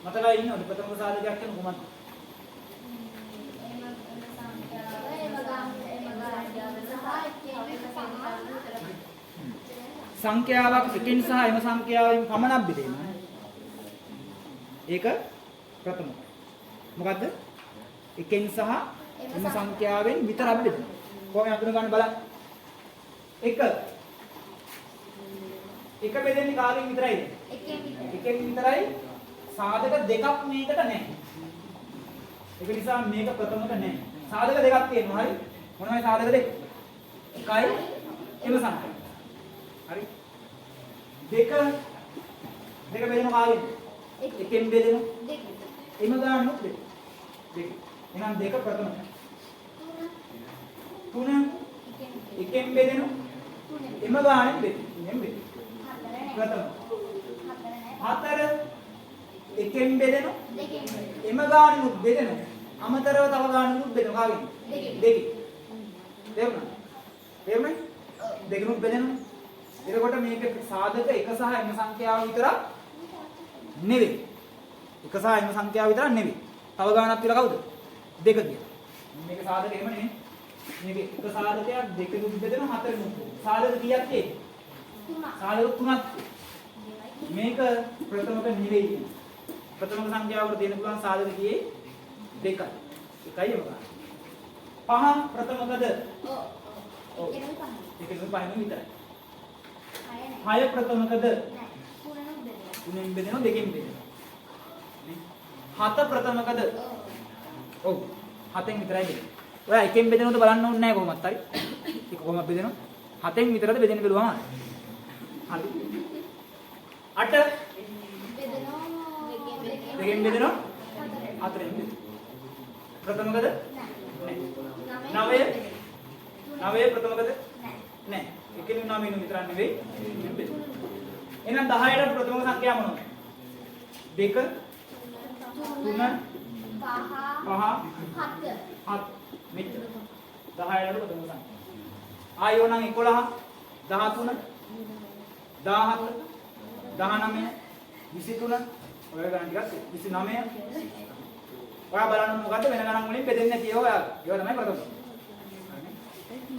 මතකයි ඉන්නවද ප්‍රථම සාධකයක් කියන කොහොමද? සංඛ්‍යාවක් එකෙන් සහ එම සංඛ්‍යාවෙන් පමණක් බෙදෙනවා. ඒක ප්‍රථම. මොකද්ද? එකෙන් සහ එම සංඛ්‍යාවෙන් විතරක් බෙදෙනවා. කොහොමද අඳුන ගන්න බලන්න. එක බෙදෙන්නේ කාගෙන් විතරයිද? එකෙන් විතරයි. සාධක දෙකක් මේකට නැහැ. ඒක නිසා මේක ප්‍රථමක නැහැ. සාධක දෙකක් තියෙනවා. හරි? මොනවයි සාධක දෙක? එකයි එම සංඛ්‍යාව. හරි? දෙක බෙදෙනවා කාගෙන්? එකෙන් බෙදෙනවා. එම ගානොත් දෙක. එහෙනම් දෙක ප්‍රථමක. තුන එකෙන් බෙදෙනවා. එම ගානෙන් බෙදෙනවා. ප්‍රථම. හතර එකෙන් බෙදෙනවා. එම ගානෙනුත් බෙදෙනවා. අමතරව තව ගානෙනුත් බෙදෙනවා කාගෙන්? දෙකෙන්. තේරුණා? දෙකෙනුත් බෙදෙනවා. එතකොට මේක සාධක එක සහ එම සංඛ්‍යාව විතරක් නෙවෙයි. එක සහ එම සංඛ්‍යාව විතරක් නෙවෙයි. තව ගානක් කියලා කවුද? දෙක කියලා. මේක සාධක එහෙම නෙමෙයි. මේක එක සාධකයක් දෙකෙනුත් බෙදෙනවා හතරෙනුත්. සාධක කීයක් තියෙන්නේ? සාධක තුනක්. මේක ප්‍රථමක නෙවෙයි. ප්‍රථමක සංඛ්‍යාවකට දෙන්න පුළුවන් සාධක කීයේ? දෙකයි. එකයි එම ගන්න. පහ ප්‍රථමකද? ඔව්. එකෙනුත් පහෙනුත් විතරයි. හය ප්‍රථමකද? තුනෙන් බෙදෙනවා දෙකෙන් බෙදෙනවා. හත ප්‍රථමකද? ඔව්. හතෙන් විතරයි බෙදෙන්නේ. ඔයා එකෙන් බෙදෙනවද බලන්න ඕනේ නැහැ කොහොමත් හරි. ඒක කොහොමද බෙදෙනවද? හතෙන් විතරද බෙදෙන්න බැලුවම. හරි. 8 බෙදෙනවා දෙකෙන් බෙදෙනවා හතරෙන් බෙදෙනවා. ප්‍රථමකද? නැහැ. 9 ප්‍රථමකද? නැහැ. එකෙන් 9 විතරක් නෙවෙයි බෙදෙනවා. එහෙනම් 10ට ප්‍රථම සංඛ්‍යාව මොනවද? 2 3 5 7 මෙච්චර 10ට ප්‍රථම සංඛ්‍යාව. ආයෝ නම් 11 13 17 19 23 ඔය ගණන් ටිකක් 29 ඔයා බලන්න මොකද්ද වෙන ගණන් වලින් බෙදෙන්නේ නැති ඒවා ඔයාලා. ඒවා තමයි ප්‍රථම.